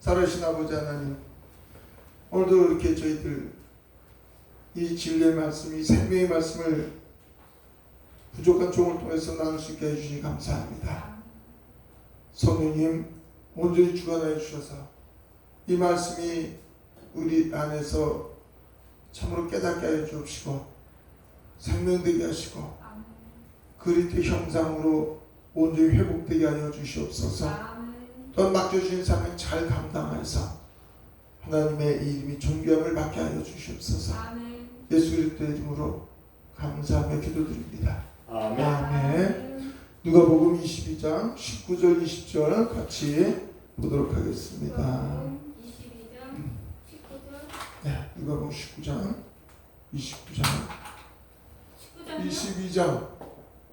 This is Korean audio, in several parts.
살아계신 아버지 하나님, 오늘도 이렇게 저희들 이 진리의 말씀, 이 생명의 말씀을 부족한 종을 통해서 나눌 수 있게 해주시니 감사합니다. 성령님 온전히 주관하여 주셔서 이 말씀이 우리 안에서 참으로 깨닫게 하여 주옵시고 생명되게 하시고 그리스도의 형상으로 온전히 회복되게 하여 주시옵소서. 또한 맡겨주신 사명 잘 감당하여서 하나님의 이름이 존귀함을 받게 하여 주시옵소서. 예수 그리스도의 이름으로 감사하며 기도드립니다. 아멘. 아멘. 누가복음 22장 19절 20절 같이 보도록 하겠습니다. 22장 19절. 네, 누가복음 22장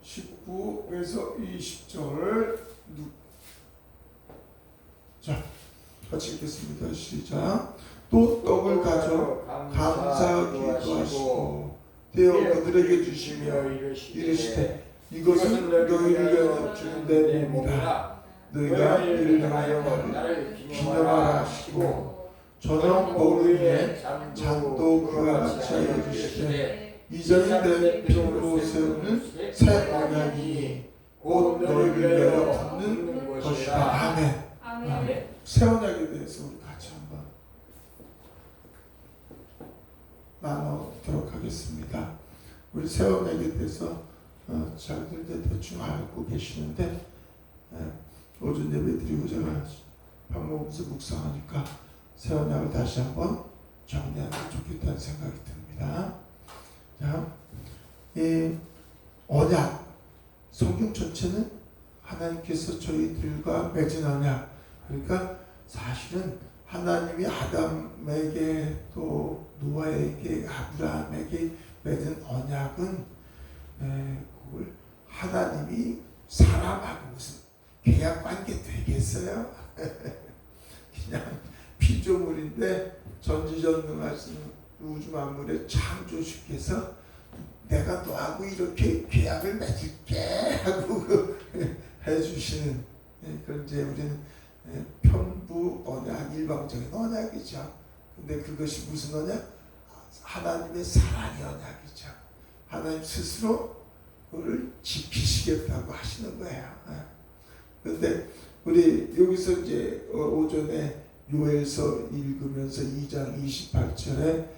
19에서 20절. 자, 같이 읽겠습니다. 시작. 또 떡을 가져 감사하기도 하시고 떼어 그들에게 주시며 이르시되 이것은 너희를 위하여 주는 내 몸이라. 너희가 이를 향하여 나를 기념하라 하시고 저녁 먹을 후에 잔도 그와 같이 하여 주시되 이전이 내 피로 세우는 새 언약이니 곧 너희를 위하여 붓는 것이다. 아멘. 아멘. 새 언약에 대해서 우리 같이 한번 나누도록 하겠습니다. 우리 새 언약에 대해서 잘들 대충 알고 계시는데 오전 예배 드리고 제가 밥 먹으면서 묵상하니까 새 언약을 다시 한번 정리하면 좋겠다는 생각이 듭니다. 자, 이 언약, 성경 전체는 하나님께서 저희들과 맺은 언약, 그러니까 사실은 하나님이 아담에게 또 노아에게 아브라함에게 맺은 언약은 그걸 하나님이 사람하고 무슨 계약 관계 되겠어요? 그냥 피조물인데 전지전능하신 우주 만물의 창조주께서 내가 너하고 이렇게 계약을 맺을게 하고 해주시는 그런 이제 우리는 편부 언약, 일방적인 언약이죠. 근데 그것이 무슨 언약? 하나님의 사랑의 언약이죠. 하나님 스스로 그를 지키시겠다고 하시는 거예요. 그런데 우리 여기서 이제 오전에 요엘서 읽으면서 2장 28절에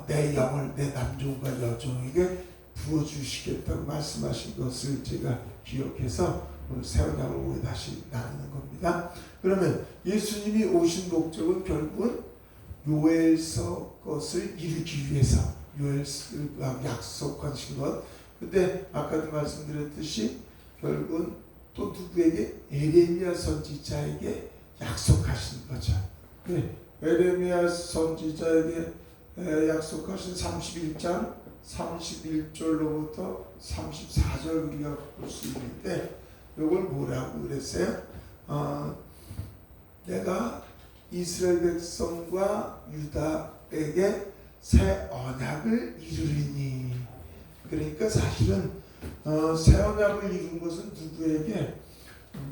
내 영을 내 남종과 여종에게 부어주시겠다고 말씀하신 것을 제가 기억해서 오늘 새 언약을 오늘 다시 나누는 겁니다. 그러면 예수님이 오신 목적은 결국은 요엘서 것을 이루기 위해서 요엘서가 약속하신 것. 근데 아까도 말씀드렸듯이 결국은 또 누구에게? 에레미야 선지자에게 약속하신 거죠. 네, 에레미야 선지자에게 약속하신 31장 31절로부터 34절 우리가 볼 수 있는데 이걸 뭐라고 그랬어요? 내가 이스라엘 백성과 유다에게 새 언약을 이루리니. 그러니까 사실은 새 언약을 이룬 것은 누구에게?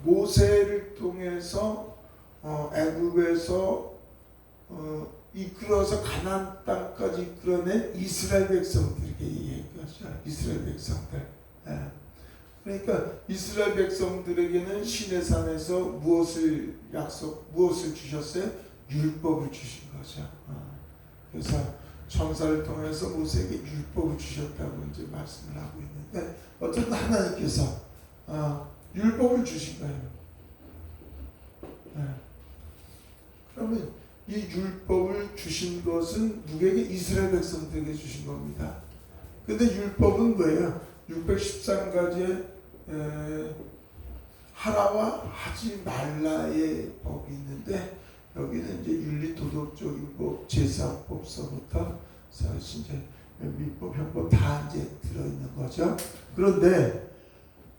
모세를 통해서 애굽에서 이끌어서 가나안 땅까지 이끌어낸 이스라엘 백성들에게 얘기하죠. 이스라엘 백성들. 그러니까 이스라엘 백성들에게는 시내산에서 무엇을 주셨어요? 율법을 주신 거죠. 그래서 천사를 통해서 모세에게 율법을 주셨다고 이제 말씀을 하고 있는데 어쨌든 하나님께서 율법을 주신 거예요. 그러면 이 율법을 주신 것은 누구에게? 이스라엘 백성들에게 주신 겁니다. 근데 율법은 뭐예요? 613가지의 하라와 하지 말라의 법이 있는데 여기는 이제 윤리 도덕적인 법, 제사법서부터 사실 이제 민법, 형법 다 이제 들어있는 거죠. 그런데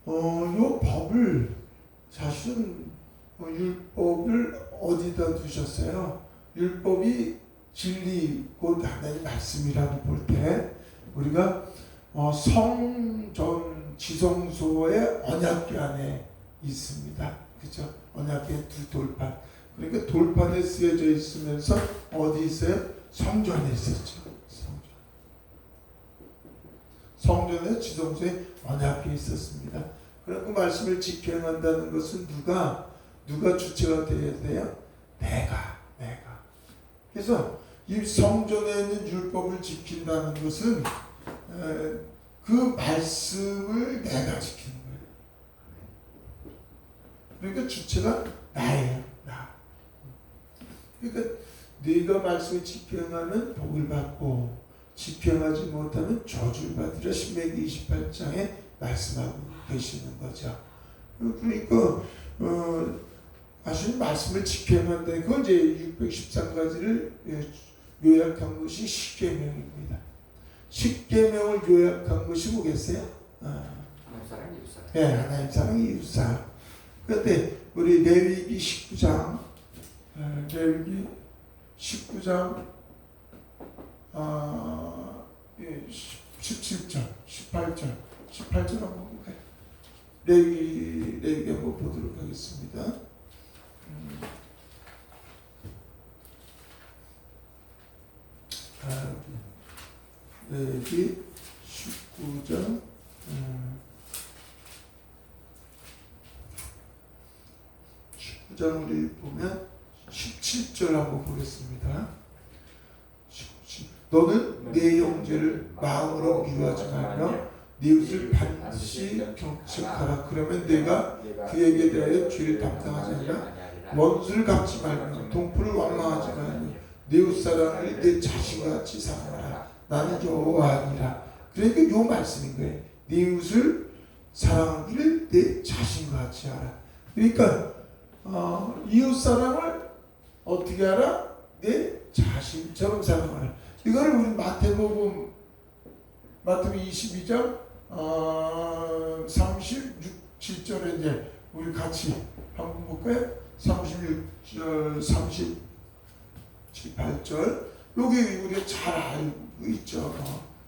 이 법을 사실은 율법을 어디다 두셨어요? 율법이 진리 곧 하나님의 말씀이라고 볼 때 우리가 성전 지성소의 언약궤 안에 있습니다. 그렇죠? 언약궤 두 돌판. 그러니까 돌판에 쓰여져 있으면서 어디 있어요? 성전에 있었죠. 성전에 지성소에 언약이 있었습니다. 그런 그 말씀을 지켜낸다는 것은 누가 주체가 되어야 돼요? 내가. 그래서 이 성전에 있는 율법을 지킨다는 것은 그 말씀을 내가 지키는 거예요. 그러니까 주체가 나예요. 나. 그러니까 네가 말씀을 지켜가면 복을 받고 지켜가지 못하면 저주를 받으라. 신명기 28장에 말씀하고 계시는 거죠. 그러니까 하시는 말씀을 지켜야한다. 그건 이제 613가지를 요약한 것이 십계명입니다. 십계명을 요약한 것이 뭐겠어요? 하나님 사랑 이웃 사랑. 네, 하나님 사랑 이웃 사랑. 그런데 우리 레위기 19장 레위기 19장 17절 18절 한번 볼까요? 레위기 한번 보도록 하겠습니다. 레위기 19장 19장 우리 보면 17절 한번 보겠습니다. 17. 너는 내 형제를 마음으로 미워하지 말며 네 이웃을 반드시 경책하라. 그러면 내가 그에게 대하여 죄를 담당하지 않으라. 원수를 갚지 말며 동포를 왕망하지 말며 네 이웃 사람을 내 자신과 같이 사랑하라. 나는 여호와니라. 그러니까 요 말씀인 거예요. 네 이웃을 사랑하기를 내 자신과 같이 하라. 그러니까 이웃 사랑을 어떻게 하라? 내 자신처럼 사랑하라. 이거를 우리 마태복음 22장 36-7절에 이제 우리 같이 한번 볼까요? 36절 38절 여기 우리가 잘 알고 있죠.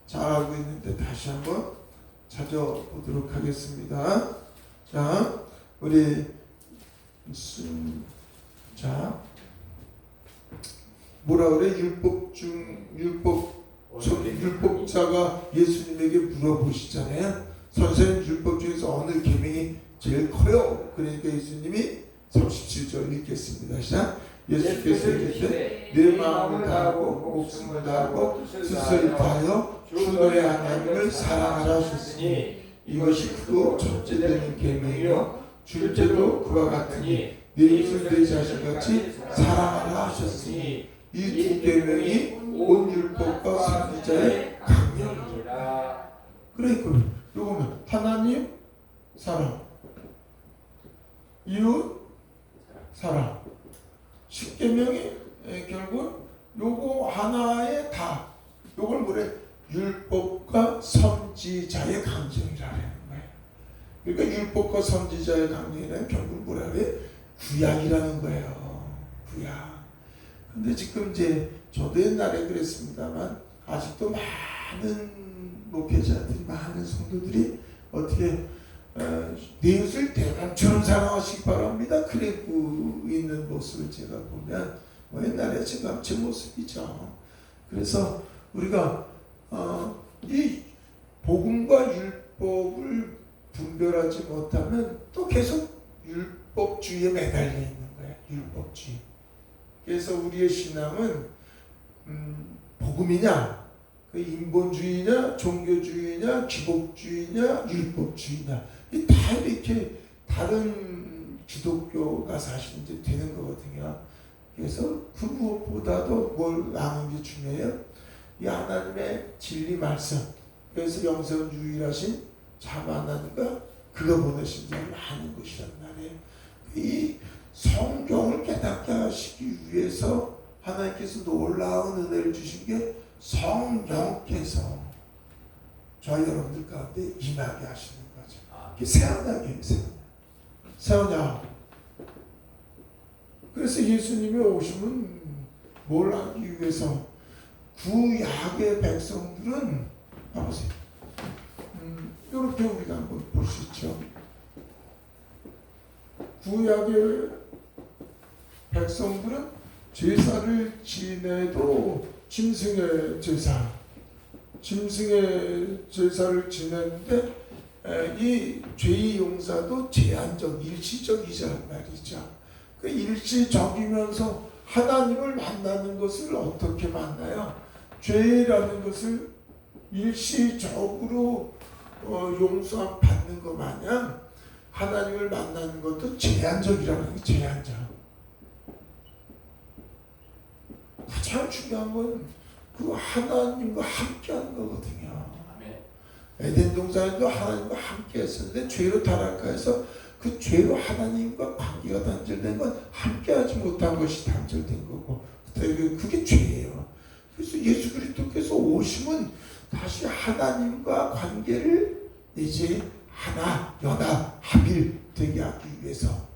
잘 알고 있는데 다시 한번 찾아보도록 하겠습니다. 자, 우리 자 뭐라 그래? 율법자가 예수님에게 물어보시잖아요. 선생님, 율법 중에서 어느 계명이 제일 커요? 그러니까 예수님이 37절 읽겠습니다. 시작. 예수께서 이르시되 내 마음을 다하고 목숨을 다하고 뜻을 다하여 주 너의 하나님을 사랑하라 하셨으니 이것이 크고 첫째 되는 계명이요 둘째도 그와 같으니 네 이웃을 내 자신같이 사랑하라 하셨으니 이 두 계명이 온 율법과 선지자의 강령이라. 그러니까 요거는 하나님 사랑, 이웃 사랑. 십계명이 결국 요거 하나에 다 요걸 뭐래? 율법과 선지자의 강령이라는 거예요. 그러니까 율법과 선지자의 강령이란 결국 뭐라 그래? 구약이라는 거예요. 구약. 근데 지금 이제 저도 옛날에 그랬습니다만 아직도 많은 목회자들이 많은 성도들이 어떻게 내 이웃을 대감처럼 사랑하시기 바랍니다. 그리고 있는 모습을 제가 보면 뭐 옛날에 제가 제 모습이죠. 그래서 우리가 이 복음과 율법을 분별하지 못하면 또 계속 율법주의에 매달려 있는 거예요. 율법주의. 그래서 우리의 신앙은 복음이냐, 그 인본주의냐, 종교주의냐, 기복주의냐, 율법주의냐, 다 이렇게 다른 기독교가 사실 이제 되는 거거든요. 그래서 그 무엇보다도 뭘 아는 게 중요해요. 이 하나님의 진리 말씀. 그래서 영생 유일하신 참 하나님과 그가 보내신 자를 아는 것이란 말이에요. 이 성경을 깨닫게 하시기 위해서 하나님께서 놀라운 은혜를 주신 게 성령께서 저희 여러분들 가운데 임하게 하시는 거죠. 이게 새언약이에요. 새언약. 그래서 예수님이 오시면 뭘 하기 위해서 구약의 백성들은 봐보세요. 이렇게 우리가 한번 볼 수 있죠. 구약의 백성들은 제사를 지내도 짐승의 제사를 지내는데 이 죄의 용서도 제한적, 일시적이란 말이죠. 그 일시적이면서 하나님을 만나는 것을 어떻게 만나요? 죄라는 것을 일시적으로 용서 받는 것 마냥 하나님을 만나는 것도 제한적이라는 게 제한적. 가장 중요한 건 그 하나님과 함께하는 거거든요. 에덴 동산에도 하나님과 함께 했었는데 죄로 타락해서 그 죄로 하나님과 관계가 단절된 건 함께하지 못한 것이 단절된 거고 그게 죄예요. 그래서 예수 그리스도께서 오심은 다시 하나님과 관계를 이제 하나, 연합, 합일되게 하기 위해서.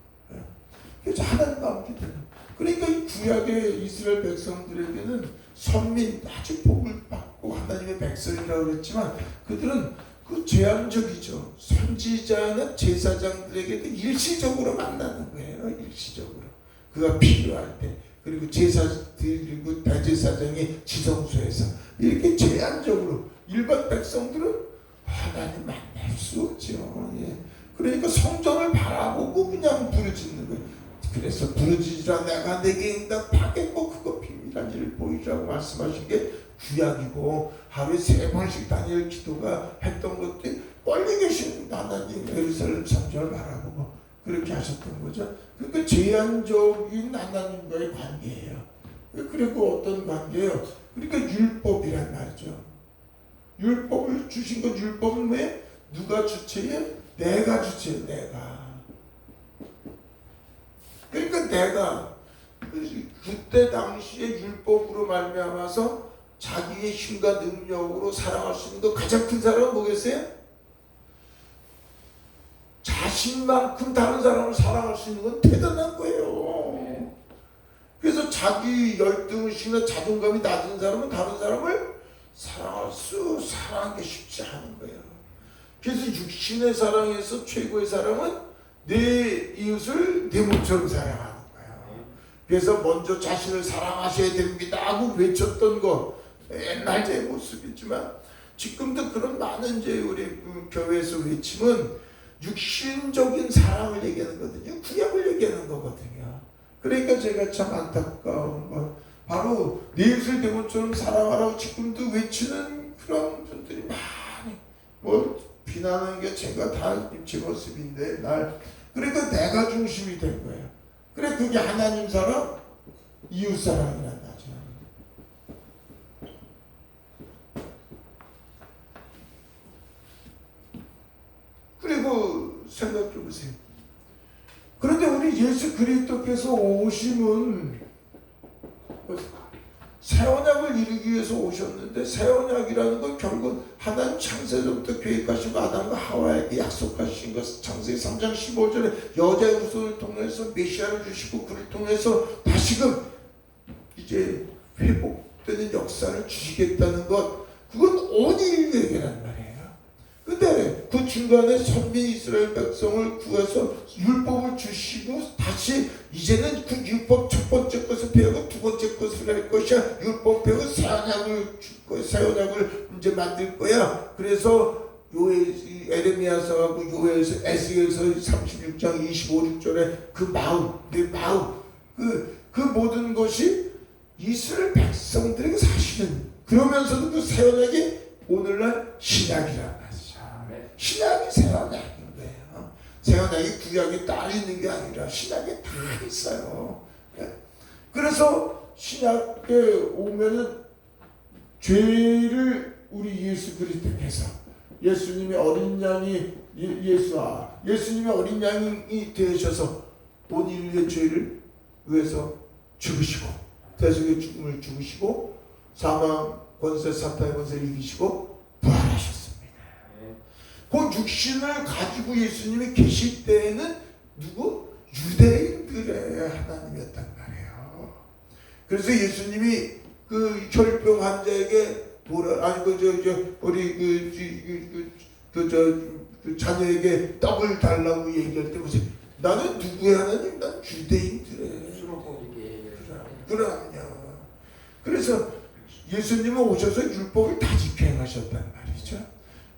그래서 하나님과 함께 되는. 그러니까 이 구약의 이스라엘 백성들에게는 선민, 아주 복을 받고 하나님의 백성이라고 그랬지만 그들은 그 제한적이죠. 선지자는 제사장들에게도 일시적으로 만나는 거예요. 일시적으로. 그가 필요할 때. 그리고 그리고 대제사장이 지성소에서 이렇게 제한적으로 일반 백성들은 하나님 만날 수 없죠. 예. 그러니까 성전을 바라보고 그냥 부르짖는 거예요. 그래서 부르짖으라 내가 내게 응답하겠고 그거 비밀한 일을 보이라고 말씀하신 게 구약이고 하루에 3번씩 다니엘 기도가 했던 것들이 멀리 계신 하나님 예루살렘 성전을 바라보고 그렇게 하셨던 거죠. 그러니까 제한적인 하나님과의 관계예요. 그리고 어떤 관계예요? 그러니까 율법이란 말이죠. 율법을 주신 건 율법은 왜? 누가 주체예요? 내가 주체예요. 내가. 그러니까 내가 그때 당시에 율법으로 말미암아서 자기의 힘과 능력으로 사랑할 수 있는 거 가장 큰 사람은 뭐겠어요? 자신만큼 다른 사람을 사랑할 수 있는 건 대단한 거예요. 그래서 자기 열등의식이나 자존감이 낮은 사람은 다른 사람을 사랑하는 게 쉽지 않은 거예요. 그래서 육신의 사랑에서 최고의 사랑은 내 이웃을 내 몸처럼 사랑하는 거예요. 그래서 먼저 자신을 사랑하셔야 됩니다 하고 외쳤던 거 옛날 제 모습이지만 지금도 그런 많은 이제 우리 교회에서 외침은 육신적인 사랑을 얘기하는 거거든요. 구약을 얘기하는 거거든요. 그러니까 제가 참 안타까운 건 바로 내 이웃을 내 몸처럼 사랑하라고 지금도 외치는 그런 분들이 많이 비난하는 게 제가 다 제 모습인데 그러니까 내가 중심이 된 거예요. 그래 그게 하나님 사랑, 이웃 사랑이란 거죠. 그리고 생각해 보세요. 그런데 우리 예수 그리스도께서 오심은 새 언약을 이루기 위해서 오셨는데 새 언약이라는 건 결국 하나님 창세전부터 계획하시고 아담과 하와에게 약속하신 것 창세기 3장 15절에 여자의 후손을 통해서 메시아를 주시고 그를 통해서 다시금 이제 회복되는 역사를 주시겠다는 것 그건 온 인류에게란 말이에요. 근데 그 중간에 선민 이스라엘 백성을 구해서 율법을 주시고 다시 이제는 그 율법 첫 번째 것을 배우고 두 번째 것을 할 것이야. 율법 배우고 새 언약을 줄 거야. 새 언약을 이제 만들 거야. 그래서 에레미야서하고 요엘서 에스겔서 36장 25, 6절에 그 마음, 내 마음 그 모든 것이 이스라엘 백성들에게 사실은 그러면서도 그 새 언약이 오늘날 신약이란 신약이 새 언약인 거예요. 새 언약이 구약에 따로 있는 게 아니라 신약에 다 있어요. 그래서 신약에 오면은 죄를 우리 예수 그리스도께서 예수님의 어린 양이 예수님의 어린 양이 되셔서 온 인류의 죄를 위해서 죽으시고 대속의 죽음을 죽으시고 사망 권세 사탄의 권세를 이기시고 부활하셨습니다. 그 육신을 가지고 예수님이 계실 때에는 누구? 유대인들의 하나님이었단 말이에요. 그래서 예수님이 그 혈병 환자에게 자녀에게 떡을 달라고 얘기할 때 무슨 나는 누구의 하나님? 난 유대인들의. 주로 보이게. 그럼요. 그래서 예수님은 오셔서 율법을 다 지켜 행하셨단 말이죠.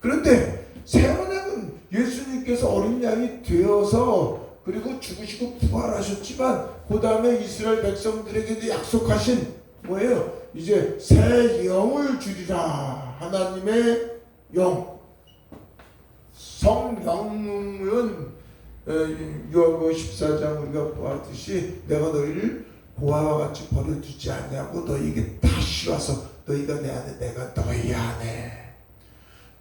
그런데 새 언약은 예수님께서 어린 양이 되어서 그리고 죽으시고 부활하셨지만 그 다음에 이스라엘 백성들에게도 약속하신 뭐예요? 이제 새 영을 주리라. 하나님의 영. 성령은 요한복음 14장 우리가 보았듯이 내가 너희를 고아와 같이 버려두지 않냐고 너희에게 다시 와서 너희가 내 안에 내가 너희 안에.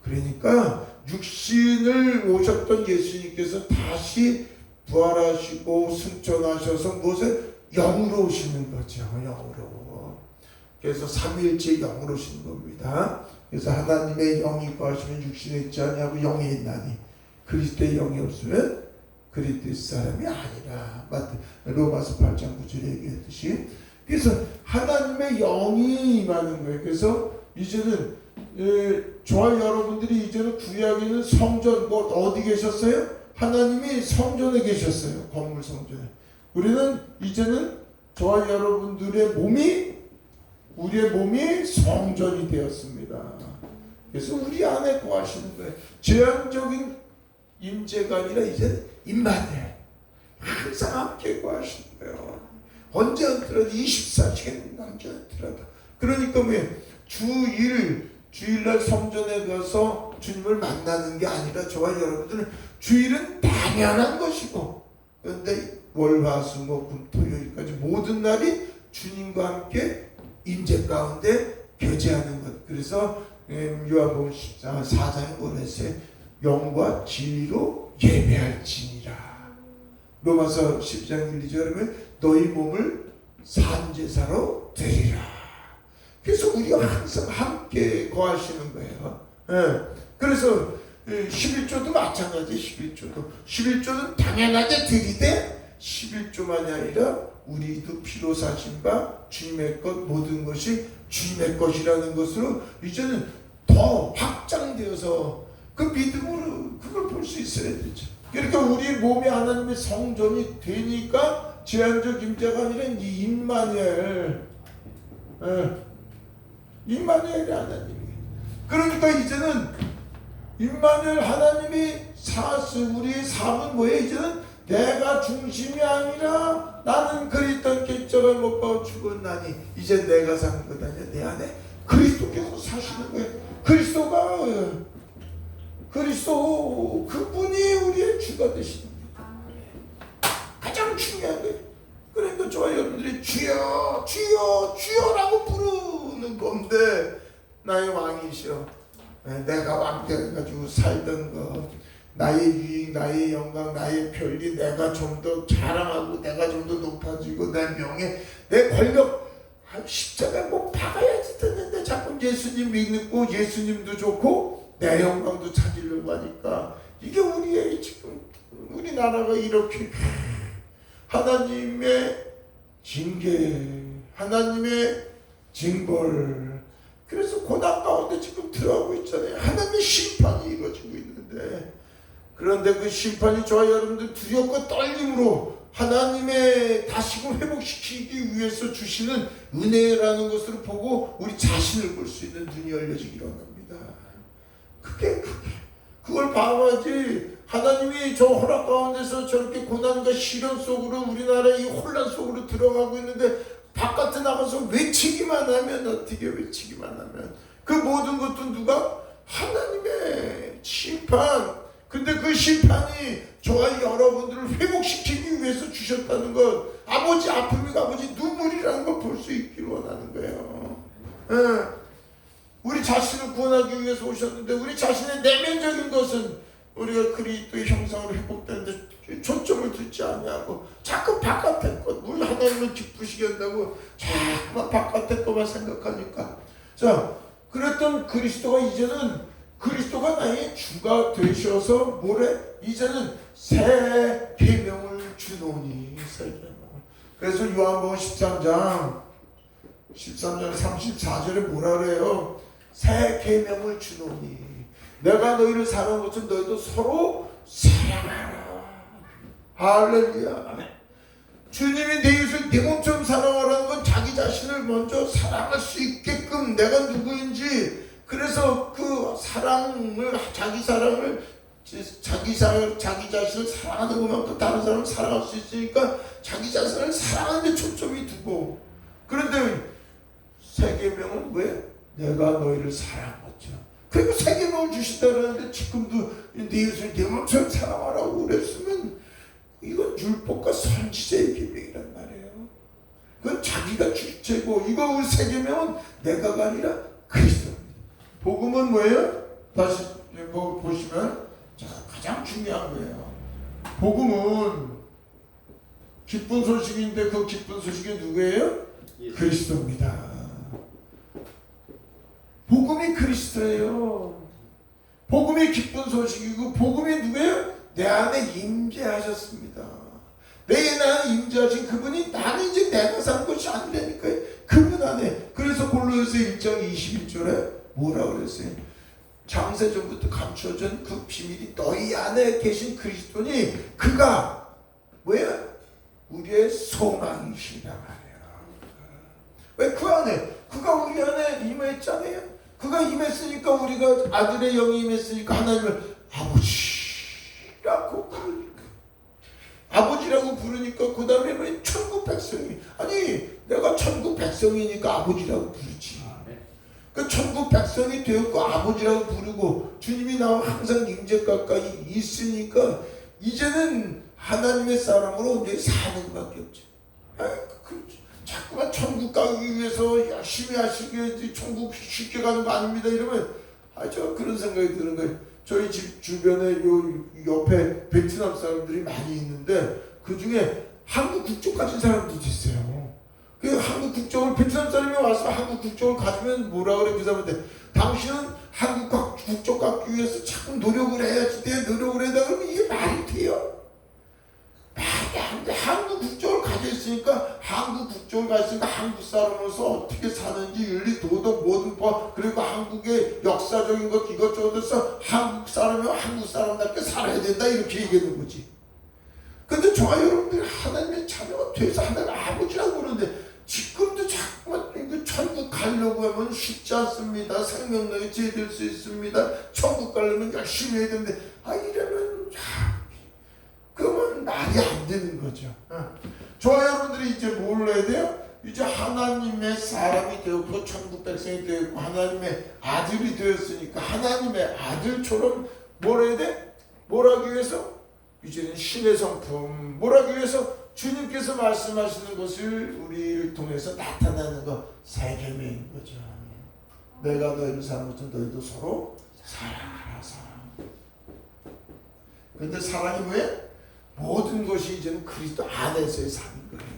그러니까 육신을 오셨던 예수님께서 다시 부활하시고 승천하셔서 무엇에 영으로 오시는 거죠. 영으로. 그래서 삼위일체 영으로 오시는 겁니다. 그래서 하나님의 영이 거하시면 육신에 있지 아니하고 영에 있나니 그리스도의 영이 없으면 그리스도의 사람이 아니라. 로마서 8장 9절에 얘기했듯이. 그래서 하나님의 영이 임하는 거예요. 그래서 이제는 저와 여러분들이 이제는 구약에는 성전 어디 계셨어요? 하나님이 성전에 계셨어요. 건물 성전에. 우리는 이제는 저와 여러분들의 몸이 우리의 몸이 성전이 되었습니다. 그래서 우리 안에 거하시는 거예요. 제한적인 임재가 아니라 이제 임마누엘 항상 함께 거하시는 거예요. 언제 어더라도 24시간 언제 어더라도. 그러니까 왜 주일날 성전에 가서 주님을 만나는 게 아니라 저와 여러분들은 주일은 당연한 것이고 그런데 월화수목 토요일까지 모든 날이 주님과 함께 임재 가운데 교제하는 것. 그래서 요한복음 4장에 보냈어요. 영과 진리로 예배할지니라. 로마서 10장 1, 2절에 너희 몸을 산제사로 드리라. 그래서 우리가 항상 함께 거하시는 거예요. 그래서 11조도 마찬가지. 11조는 당연하게 드리되 11조만이 아니라 우리도 피로 사신 바 주님의 것 모든 것이 주님의 것이라는 것으로 이제는 더 확장되어서 그 믿음으로 그걸 볼 수 있어야 되죠. 그러니까 우리 몸이 하나님의 성전이 되니까 제한적 임재가 아니라 이 임마누엘, 임마누엘이 하나님이. 그러니까 이제는 임마누엘 하나님이 우리의 삶은 뭐예요? 이제는 내가 중심이 아니라 나는 그리스도 십자가에 못 박아 죽었나니 이제 내가 사는 것 아니야. 내 안에 그리스도께서 사시는 거예요. 그리스도 그분이 우리의 주가 되시는 거예요. 가장 중요한 거예요. 그러니까 저와 여러분들이 주여 주여 주여라고 부르는 건데 나의 왕이시여, 내가 왕 되어가지고 살던 거, 나의 유익, 나의 영광, 나의 편리, 내가 좀 더 자랑하고 내가 좀 더 높아지고 내 명예, 내 권력, 십자가에 뭐 박아야지 됐는데 자꾸 예수님 믿고 예수님도 좋고 내 영광도 찾으려고 하니까 이게 우리의 지금 우리나라가 이렇게 하나님의 징계, 하나님의 징벌, 그래서 고난 가운데 지금 들어가고 있잖아요. 하나님의 심판이 이루어지고 있는데, 그런데 그 심판이 저와 여러분들 두렵고 떨림으로 하나님의 다시금 회복시키기 위해서 주시는 은혜라는 것을 보고 우리 자신을 볼 수 있는 눈이 열려지기로 합니다. 그걸 봐야지. 하나님이 저 허락 가운데서 저렇게 고난과 시련 속으로 우리나라의 이 혼란 속으로 들어가고 있는데 바깥에 나가서 외치기만 하면, 어떻게 외치기만 하면 그 모든 것도 누가? 하나님의 심판. 근데 그 심판이 저와 여러분들을 회복시키기 위해서 주셨다는 것, 아버지 아픔이 아버지 눈물이라는 걸 볼 수 있기를 원하는 거예요. 우리 자신을 구원하기 위해서 오셨는데 우리 자신의 내면적인 것은 우리가 그리스도의 형상으로 회복되는데 초점을 두지 않냐고 자꾸 바깥의 것, 우리 하나님을 기쁘시게 한다고 자꾸만 바깥의 것만 생각하니까. 자, 그랬던 그리스도가 이제는 그리스도가 나의 주가 되셔서 뭐래? 이제는 새 계명을 주노니. 새 계명. 그래서 요한복음 13장 34절에 뭐라 그래요? 새 계명을 주노니 내가 너희를 사랑한 것처럼 너희도 서로 사랑하라. 할렐루야. 아멘. 주님이 내 이웃을 내 몸처럼 사랑하라는 건 자기 자신을 먼저 사랑할 수 있게끔 내가 누구인지, 그래서 그 사랑을, 자기 자신을 사랑하는 것만큼 다른 사람을 사랑할 수 있으니까 자기 자신을 사랑하는 데 초점이 두고, 그런데 세 계명은 왜? 내가 너희를 사랑하죠. 그리고 세 계명을 주시다라는데 지금도 내 이웃을 내 몸처럼 사랑하라고 그랬으면 이건 율법과 선지자의 계명이란 말이에요. 그건 자기가 주체고, 이거 우리 세 계명은 내가가 아니라 그리스도입니다. 복음은 뭐예요? 다시 보시면 자, 가장 중요한 거예요. 복음은 기쁜 소식인데 그 기쁜 소식이 누구예요? 그리스도입니다. 복음이 그리스도예요. 복음이 기쁜 소식이고, 복음이 누구예요? 내 안에 임재하셨습니다. 내 안에 임재하신 그분이, 나는 이제 내가 산 것이 아니라니까요. 그분 안에. 그래서 골로새서 1장 21절에 뭐라고 그랬어요? 장세전부터 감추어진 그 비밀이 너희 안에 계신 그리스도니 그가 뭐야? 우리의 소망이시다 말이야. 왜? 그 안에, 그가 우리 안에 임했잖아요. 그가 임했으니까, 우리가 아들의 영이 임했으니까 하나님을 아버지라고 부르니까, 아버지라고 부르니까 그 다음에 왜 천국 백성이, 아니 내가 천국 백성이니까 아버지라고 부르지. 그 천국 백성이 되었고 아버지라고 부르고, 주님이 나와 항상 임재 가까이 있으니까 이제는 하나님의 사람으로 이제 사는 것밖에 없죠. 자꾸만 천국 가기 위해서 열심히 하시게 천국 쉽게 가는 거 아닙니다 이러면, 저 그런 생각이 드는 거예요. 저희 집 주변에 요 옆에 베트남 사람들이 많이 있는데 그 중에 한국 국적 가진 사람들도 있어요. 그 한국 국적을, 베트남 사람이 와서 한국 국적을 가지면 뭐라 그래 그 사람한테, 당신은 한국 국적 갖기 위해서 자꾸 노력을 해야지 돼, 노력을 해야. 그러면 이게 말이 돼요? 말이 안 돼. 한국 국적을 가지고 있으니까, 한국 국적을 가지고 있으니까 한국 사람으로서 어떻게 사는지 윤리 도덕 모든 법, 그리고 한국의 역사적인 것 이것저것에서 한국 사람이면 한국 사람답게 살아야 된다 이렇게 얘기하는 거지. 근데 저와 여러분들이 하나님의 자녀가 돼서 하나님 아버지라고 그러는데, 지금도 자꾸만 그 천국 가려고 하면 쉽지 않습니다. 생명력이 제될 수 있습니다. 천국 가려면 열심히 해야 되는데, 이러면 그러면 말이 안 되는 거죠. 저와 여러분들이 이제 뭘 해야 돼요? 이제 하나님의 사람이 되었고 천국 백성이 되었고 하나님의 아들이 되었으니까, 하나님의 아들처럼 뭘 해야 돼? 뭘 하기 위해서? 이제는 신의 성품, 뭘 하기 위해서? 주님께서 말씀하시는 것을 우리를 통해서 나타나는 것, 세 계명인 거죠. 내가 너희를 사랑하는 것처럼 너희도 서로 사랑하라. 그런데 사랑이 뭐예요? 모든 것이 이제는 그리스도 안에서의 삶인 거예요.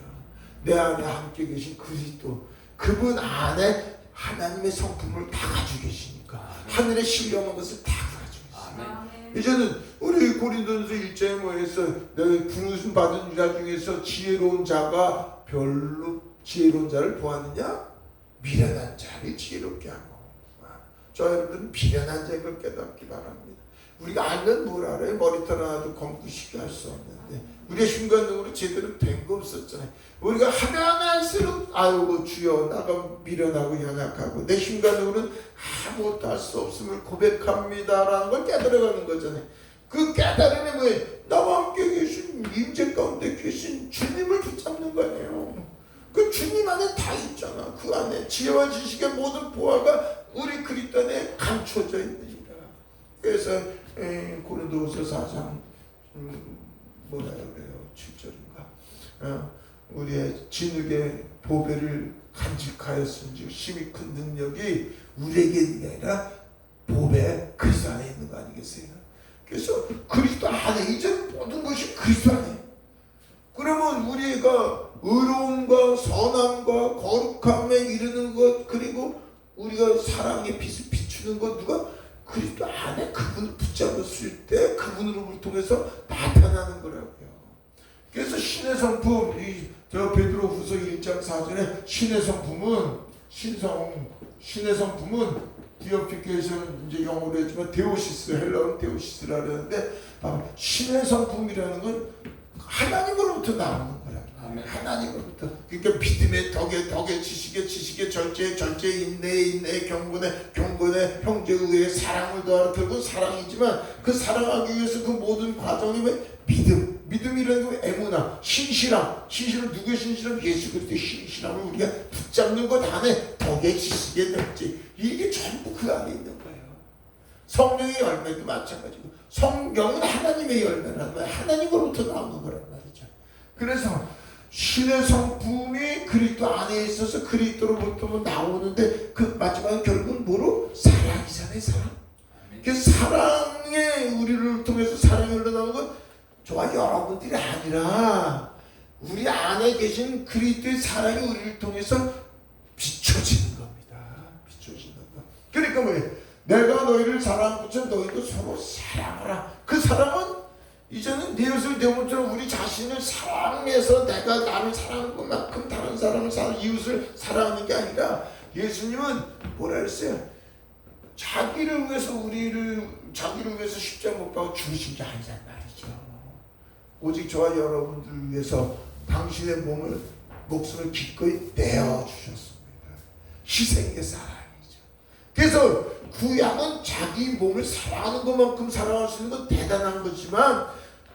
내 안에 함께 계신 그리스도, 그분 안에 하나님의 성품을 다 가지고 계시니까, 하늘에 신령한 것을 다 가지고 있어요. 이제는 우리 고린도전서 1장에 뭐해서, 내가 부르심 받은 자 중에서 지혜로운 자가 별로 지혜로운 자를 보았느냐? 미련한 자를 지혜롭게 하고. 저 여러분들은 미련한 자인 걸 깨닫기 바랍니다. 우리가 알면 뭘 알아요? 머리털 하나도 검고 쉽게 할 수 없는데, 우리가 순간적으로 제대로 된 거 없었잖아요. 우리가 하면 할수록 아이고 주여 나가 미련하고 연약하고 내 순간적으로는 아무것도 할 수 없음을 고백합니다라는 걸 깨달아가는 거잖아요. 그 깨달음이 뭐예요? 나와 함께 계신 임재 가운데 계신 주님을 붙잡는 거 아니에요. 그 주님 안에 다 있잖아. 그 안에 지혜와 지식의 모든 보화가 우리 그리스도 안에 감춰져 있느니라. 그래서 고린도후서 4장 뭐라 그래요? 7절인가? 우리의 진흙의 보배를 간직하였은즉 심히 큰 능력이 우리에게 있는 게 아니라 보배 그리스도 안에 있는 거 아니겠어요? 그래서 그리스도 안에, 이제 모든 것이 그리스도 안에. 그러면 우리가 의로움과 선함과 거룩함에 이르는 것, 그리고 우리가 사랑의 빛을 비추는 것, 누가? 그리스도 안에 그분을 붙잡았을 때 그분으로 통해서 나타나는 거라고요. 그래서 신의 성품, 저 베드로후서 1장 4절에 신의 성품은 신의 성품은 디오피케이션 이제 영어로 했지만 데오시스, 헬라어는 데오시스라 그러는데, 신의 성품이라는 건 하나님으로부터 나오는 거란 말이에요. 하나님으로부터. 그러니까 믿음의 덕에 지식에 절제 인내에 경건에 형제의에 사랑을 더하라. 결국 사랑이지만 그 사랑하기 위해서 그 모든 과정이 왜? 믿음이라는 건 에무나 신실함 누구의 신실함? 예수 그리스도의 신실함을 우리가 붙잡는 것 안에 덕에 지식에 절제 이게 전부 그 안에 있는 거예요. 성령의 열매도 마찬가지고 성경은 하나님의 열매라는 거예요. 하나님으로부터 나오는 거란 말이죠. 그래서 신의 성품이 그리스도 안에 있어서 그리스도로부터 나오는데 그 마지막은 결국은 뭐로? 사랑이잖아요. 사랑. 그 사랑에 우리를 통해서 사랑이 흘러나오는 건 저와 여러분들이 아니라 우리 안에 계신 그리스도의 사랑이 우리를 통해서 비춰지는 겁니다. 비춰지는 거. 그러니까 뭐예요? 내가 너희를 사랑한 것처럼 너희도 서로 사랑하라. 그 사랑은 이제는 내 것을 내 몸처럼 우리 자신을 사랑해서 내가 나를 사랑하는 것만큼 다른 사람을 이웃을 사랑하는 게 아니라 예수님은 뭐라 했어요? 자기를 위해서 십자가 못 박아 죽으신 게 아니란 말이죠. 오직 저와 여러분들을 위해서 당신의 목숨을 기꺼이 내어주셨습니다. 희생의 사랑이죠. 그래서 구약은 자기 몸을 사랑하는 것만큼 사랑할 수 있는 건 대단한 거지만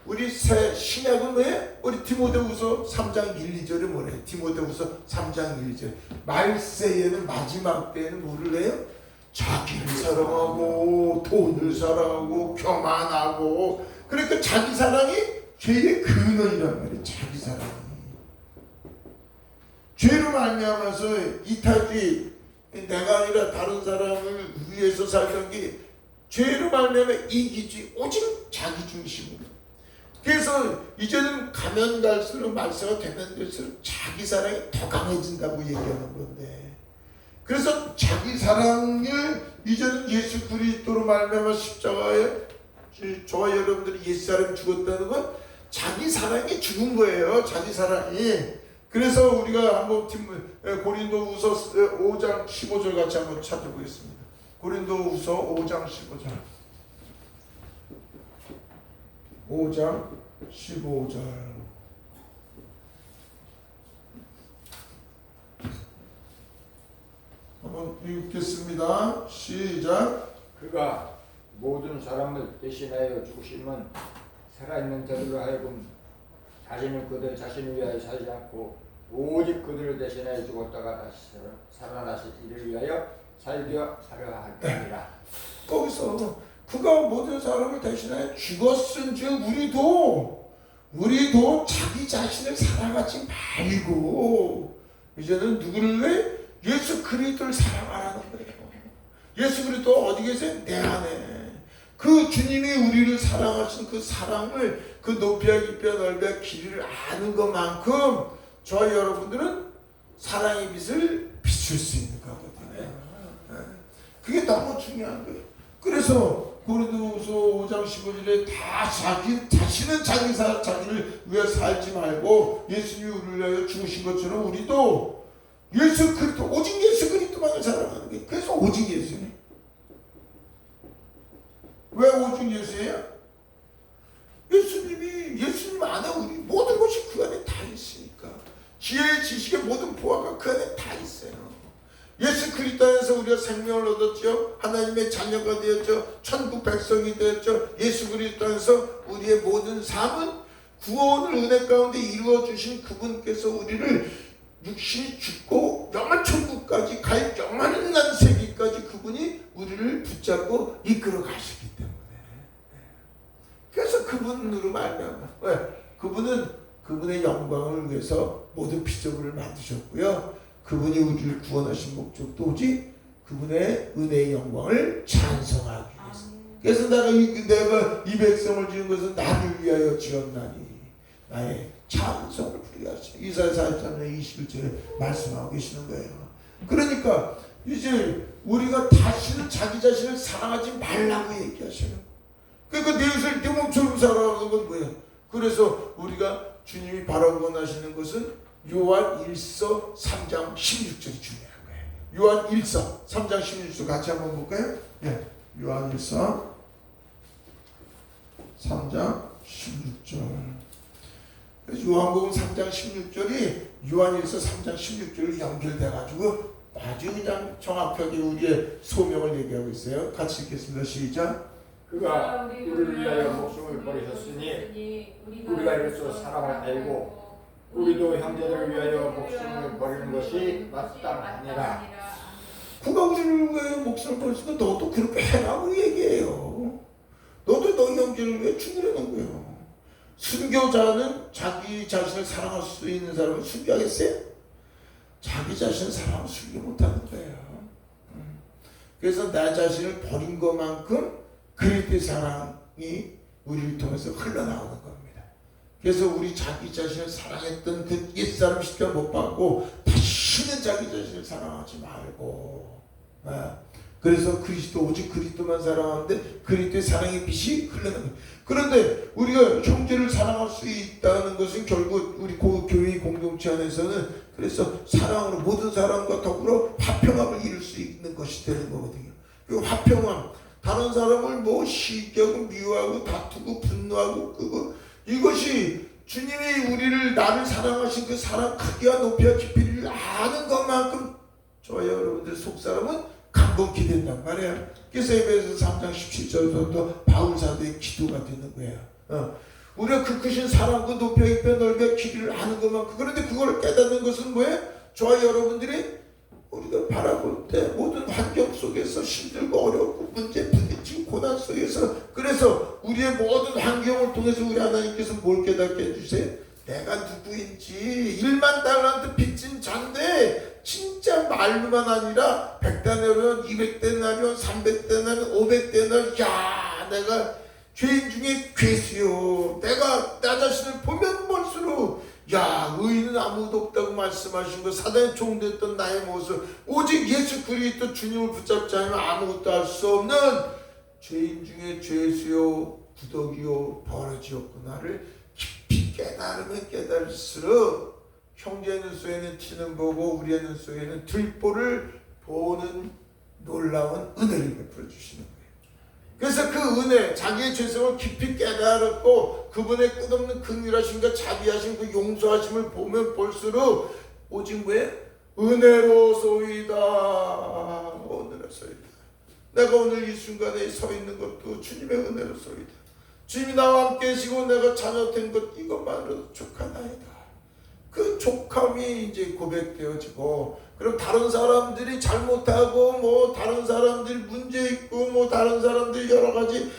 우리 새 신약은 뭐예요? 우리 디모데후서 3장 1, 2절에 뭐래요? 디모데후서 3장 1, 2절 말세에는 마지막 때에는 뭐를 해요? 자기를 사랑하고 돈을 사랑하고 교만하고 그러니까 자기 사랑이 죄의 근원이란 말이에요. 자기 사랑이 죄로 말미암아서 이탈이 내가 아니라 다른 사람을 위해서 살던 게 죄로 말미암아 이기지 오직 자기 중심으로. 그래서 이제는 가면 갈수록 말세가 되면 될수록 자기 사랑이 더 강해진다고 얘기하는 건데 그래서 자기 사랑을 이제는 예수 그리스도로 말미암아 십자가에 저와 여러분들이 옛 사람이 죽었다는 건 자기 사랑이 죽은 거예요. 자기 사랑이. 그래서 우리가 한번 고린도후서 5장 15절 같이 한번 찾아보겠습니다. 고린도후서 5장 15절. 5장 15절. 한번 읽겠습니다. 시작. 그가 모든 사람을 대신하여 죽으심은 살아있는 자들로 하여금 자신은 그들 자신을 위하여 살지 않고 오직 그들을 대신하여 죽었다가 다시 살아나신 이를 위하여 살려 하려 할 뿐이라. 거기서 그가 모든 사람을 대신하여 죽었은즉 우리도 자기 자신을 사랑하지 말고 이제는 누구를 위해? 예수 그리스도를 사랑하라는 거예요. 예수 그리스도 어디 계세요? 내 안에. 그 주님이 우리를 사랑하신 그 사랑을 그 높이와 깊이와 넓이와 길이를 아는 것만큼 저와 여러분들은 사랑의 빛을 비출 수 있는 거거든요. 그게 너무 중요한 거예요. 그래서 고린도후서 5장 15절에 다 자신은 자기를 위해 살지 말고 예수님이 우리를 위하여 죽으신 것처럼 우리도 예수 그리스도 오직 예수 그리스도만을 사랑하는 게 그래서 오직 예수님. 왜 오직 예수예요? 예수님 안에 우리 모든 것이 그 안에 다 있으니까 지혜의 지식의 모든 보화가 그 안에 다 있어요. 예수 그리스도 안에서 우리가 생명을 얻었죠. 하나님의 자녀가 되었죠. 천국 백성이 되었죠. 예수 그리스도 안에서 우리의 모든 삶은 구원을 은혜 가운데 이루어 주신 그분께서 우리를 육신이 죽고 영원 천국까지 갈 영원한 세계까지 그분이 우리를 붙잡고 이끌어 가시기 때문에 그래서 그분으로 말미암아 왜? 그분은 그분의 영광을 위해서 모든 피조물을 만드셨고요. 그분이 우리를 구원하신 목적도 오직 그분의 은혜의 영광을 찬송하기 위해서. 그래서 내가 이 백성을 지은 것은 나를 위하여 지었나니 나의 찬송을 부르게 하시오. 이사야 43장 21절에 말씀하고 계시는 거예요. 그러니까 이제 우리가 다시는 자기 자신을 사랑하지 말라고 얘기하셔요. 그러니까 내 것을 내 몸처럼 살아가는 건 뭐예요? 그래서 우리가 주님이 바라고 원하시는 것은 요한 1서 3장 16절이 중요한 거예요. 요한 1서 3장 16절 같이 한번 볼까요? 네. 요한 1서 3장 16절 그래서 요한복음 3장 16절이 요한일서 3장 16절로 연결돼가지고 아주 그냥 정확하게 우리의 소명을 얘기하고 있어요. 같이 읽겠습니다. 시작. 그가 우리를 위하여 목숨을 버리셨으니 우리가 이로써 사랑을 알고 우리도 형제들을 위하여 목숨을 버리는 것이 마땅하니라. 그가 우리를 위하여 목숨을 버렸으니까 너도 그렇게 해라고 얘기해요. 너도 너희 형제를 위해 죽으려는 거예요. 순교자는 자기 자신을 사랑할 수 있는 사람을 순교하겠어요? 자기 자신을 사랑하면 순교 못하는 거예요. 그래서 나 자신을 버린 것만큼 그리스도의 사랑이 우리를 통해서 흘러나오는 겁니다. 그래서 우리 자기 자신을 사랑했던 그 옛사람 시켜 못 받고 다시는 자기 자신을 사랑하지 말고, 그래서 그리스도 오직 그리스도만 사랑하는데 그리스도의 사랑의 빛이 흘러나오는 거예요. 그런데 우리가 형제를 사랑할 수 있다는 것은 결국 우리 교회 공동체 안에서는 그래서 사랑으로 모든 사람과 더불어 화평함을 이룰 수 있는 것이 되는 거거든요. 그 화평함, 다른 사람을 뭐 시기하고 미워하고 다투고 분노하고 그거, 이것이 주님이 우리를 나를 사랑하신 그 사랑 크기와 높이와 깊이를 아는 것만큼 저와 여러분들 속사람은 감동케 된단 말이에요. 그래서 에베소서 3장 17절부터 바울 사도의 기도가 되는 거예요. 우리가 그 크신 사랑 그 높이와 깊이와 넓이와 길이를 아는 것만큼, 그런데 그걸 깨닫는 것은 뭐예요? 저와 여러분들이 우리가 바라볼 때 모든 환경 속에서 힘들고 어렵고 문제 부딪히고 고난 속에서, 그래서 우리의 모든 환경을 통해서 우리 하나님께서 뭘 깨닫게 해주세요? 내가 누구인지. 1만 달란트 빚진 잔데 진짜 말로만 아니라 100데나리온, 200데나리온, 300데나리온, 500데나리온, 야, 내가 죄인 중에 괴수요. 내가 나 자신을 보면 볼수록, 야, 의인은 아무도 없다고 말씀하신 거, 사단의 종됐던 나의 모습, 오직 예수 그리스도 주님을 붙잡지 않으면 아무것도 할 수 없는 죄인 중에 죄수요, 구덕이요, 버러지였구나를 깊이 깨달으면 깨달을수록 형제의 눈 속에는 티는 보고 우리의 눈 속에는 들보를 보는 놀라운 은혜를 베풀어 주시는 거예요. 그래서 그 은혜, 자기의 죄성을 깊이 깨달았고 그분의 끝없는 긍휼하심과 자비하심, 그 용서하심을 보면 볼수록 오직 뭐예요? 은혜로소이다. 은혜로소이다. 내가 오늘 이 순간에 서 있는 것도 주님의 은혜로소이다. 주님이 나와 함께 계시고 내가 자녀 된 것, 이것만으로도 족하나이다. 그 족함이 이제 고백되어지고, 그럼 다른 사람들이 잘못하고 뭐 다른 사람들이 문제 있고 뭐 다른 사람들이 여러 가지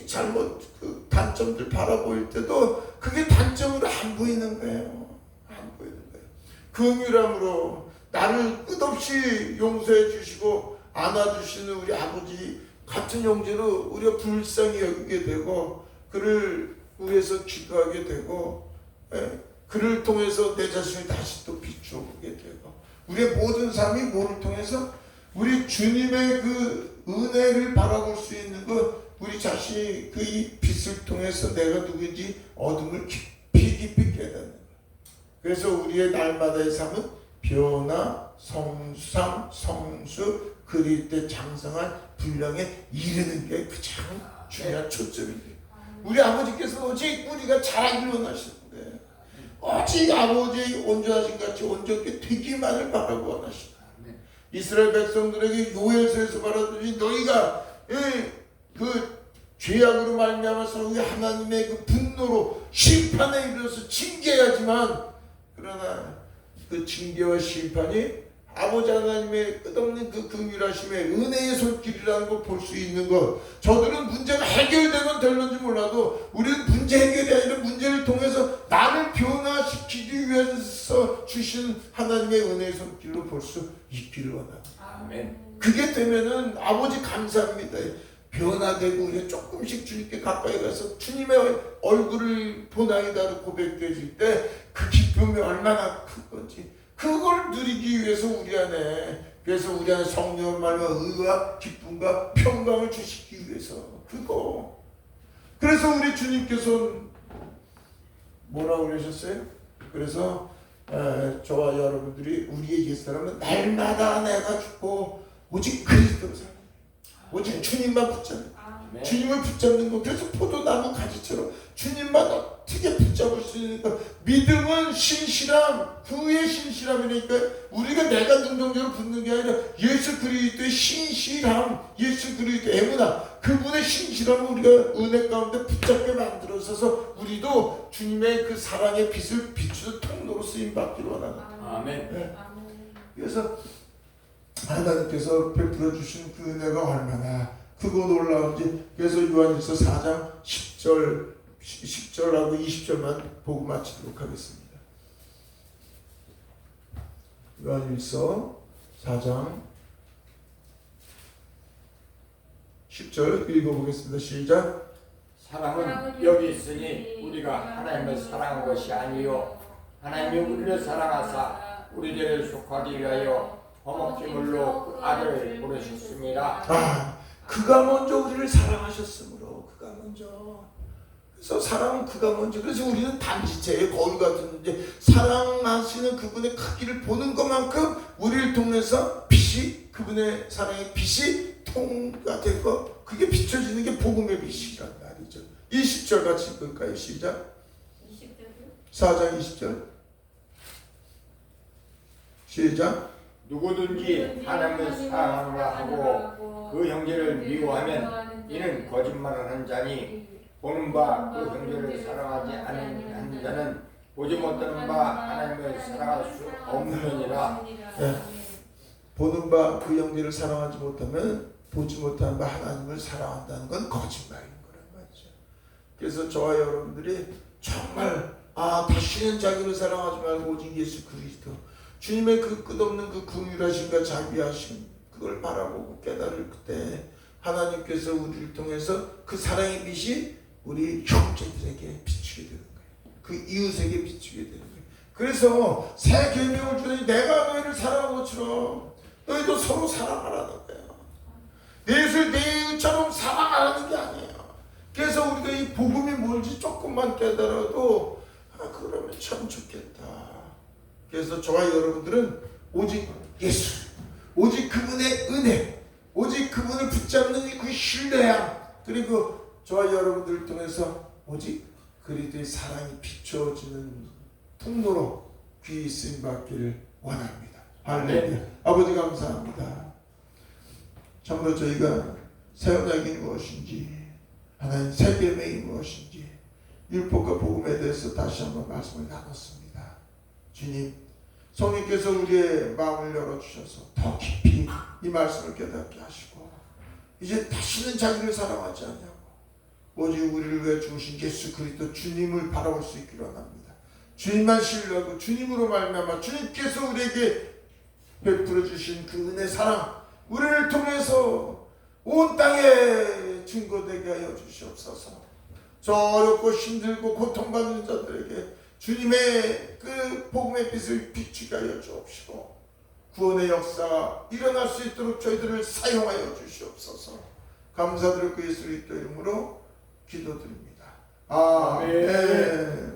잘못 그 단점들 바라보일 때도 그게 단점으로 안 보이는 거예요. 안 보이는 거예요. 긍휼함으로 나를 끝없이 용서해 주시고 안아주시는 우리 아버지 같은 형제로 우리가 불쌍히 여기게 되고, 그를 위해서 기도하게 되고, 그를 통해서 내 자신을 다시 또 비추어 보게 되고, 우리의 모든 삶이 뭐를 통해서 우리 주님의 그 은혜를 바라볼 수 있는 것, 우리 자신이 그 이 빛을 통해서 내가 누구인지 어둠을 깊이 깨닫는 것. 그래서 우리의 날마다의 삶은 변화, 성삼, 성수, 그리스도의 장성한 분량에 이르는 게 가장 중요한 초점이에요. 우리 아버지께서 오직 우리가 자라기를 원하시는 거예요. 오직 아버지의 온전하신 같이 온전하게 되기만을 바라고 원하시다. 이스라엘 백성들에게 요엘서에서 말하듯이 너희가 그 죄악으로 말미암아서 하나님의 그 분노로 심판에 이르러서 징계하지만, 그러나 그 징계와 심판이 아버지 하나님의 끝없는 그 긍휼하심의 은혜의 손길이라는 걸 볼 수 있는 것. 저들은 문제가 해결되면 될는지 몰라도 우리는 문제 해결이 아니라 문제를 통해서 나를 변화시키기 위해서 주신 하나님의 은혜의 손길로 볼 수 있기를 원합니다. 아멘. 그게 되면은 아버지 감사합니다. 변화되고 우리가 조금씩 주님께 가까이 가서 주님의 얼굴을 보나이다로 고백되어질 때 그 기쁨이 얼마나 큰 건지, 그걸 누리기 위해서 우리 안에, 그래서 우리 안에 성령의 말과 의와 기쁨과 평강을 주시기 위해서 그거. 그래서 우리 주님께서 뭐라고 그러셨어요? 그래서 저와 여러분들이 우리의 옛사람은 날마다 내가 죽고 오직 그리스도로 살아요. 오직 주님만 붙잡는 아멘. 주님을 붙잡는 거. 그래서 포도나무 가지처럼 주님만 어떻게 붙잡을 수 있는 거. 믿음은 신실함, 그의 신실함이니까 우리가 내가 능동적으로 붙는 게 아니라 예수 그리스도의 신실함, 예수 그리스도의 에무나, 그분의 신실함을 우리가 은혜 가운데 붙잡게 만들어서서 우리도 주님의 그 사랑의 빛을 비추는 통로로 쓰임받기를 원합니다. 아멘. 네. 아멘. 그래서 하나님께서 베풀어 주신 그 은혜가 얼마나 크고 놀라운지. 그래서 요한일서 4장 10절하고 20절만 보고 마치도록 하겠습니다. 요한일서 4장 10절 읽어보겠습니다. 시작. 사랑은 여기 있으니 우리가 하나님을 사랑한 것이 아니요 하나님이 우리를 사랑하사 우리들을 속하기 위하여 허목제물로 그 아들을 보내셨습니다. 그가 먼저 우리를 사랑하셨으므로, 그가 먼저. 그래서 사랑은 그가 먼저. 그래서 우리는 단지체의 거울 같은 이제 사랑하시는 그분의 크기를 보는 것만큼 우리를 통해서 빛이, 그분의 사랑의 빛이 통가 되고, 그게 비춰지는 게 복음의 빛이란 말이죠. 20절 같이 읽을까요? 시작. 20절이요? 4장 20절 시작. 누구든지 하나님을 사랑하노라 하고 그 형제를 미워하면 이는 거짓말을 한 자니 보는 바 그 형제를 사랑하지 않는 자는 보지 못하는 바 하나님을 사랑할 수 없느니라. 네. 보는 바 그 형제를 사랑하지 못하면 보지 못하는 바 하나님을 사랑한다는 건 거짓말인 거란 말이죠. 그래서 저와 여러분들이 정말 다시는 자기를 사랑하지 말고 오직 예수 그리스도, 주님의 그 끝없는 그 긍휼하심과 자비하심, 그걸 바라보고 깨달을 그때 하나님께서 우리를 통해서 그 사랑의 빛이 우리 형제들에게 비추게 되는 거예요. 그 이웃에게 비추게 되는 거예요. 그래서 새 계명을 주더니 내가 너희를 사랑한 것처럼 너희도 서로 사랑하라는 거예요. 내 이웃을 내 이웃처럼 사랑하라는 게 아니에요. 그래서 우리가 이 복음이 뭔지 조금만 깨달아도 그러면 참 좋겠다. 그래서 저와 여러분들은 오직 예수, 오직 그분의 은혜, 오직 그분을 붙잡는 그 신뢰함, 그리고 저와 여러분들을 통해서 오직 그리스도의 사랑이 비춰지는 통로로 귀히 쓰임 받기를 원합니다. 할렐루야. 아버지 감사합니다. 참으로 저희가 새 언약이 무엇인지, 하나님 새 계명이 무엇인지, 율법과 복음에 대해서 다시 한번 말씀을 나눴습니다. 주님, 성령께서 우리의 마음을 열어주셔서 더 깊이 이 말씀을 깨닫게 하시고, 이제 다시는 자기를 사랑하지 않냐고 오직 우리를 위해 주신 예수 그리스도 주님을 바라볼 수 있기를 원합니다. 주님만 신뢰하고 주님으로 말미암아 주님께서 우리에게 베풀어 주신 그 은혜 사랑, 우리를 통해서 온 땅에 증거되게 하여 주시옵소서. 저 어렵고 힘들고 고통받는 자들에게 주님의 그 복음의 빛을 비추게 하여 주옵시고, 구원의 역사가 일어날 수 있도록 저희들을 사용하여 주시옵소서. 감사드리고 예수 그리스도 이름으로 기도드립니다. 아멘.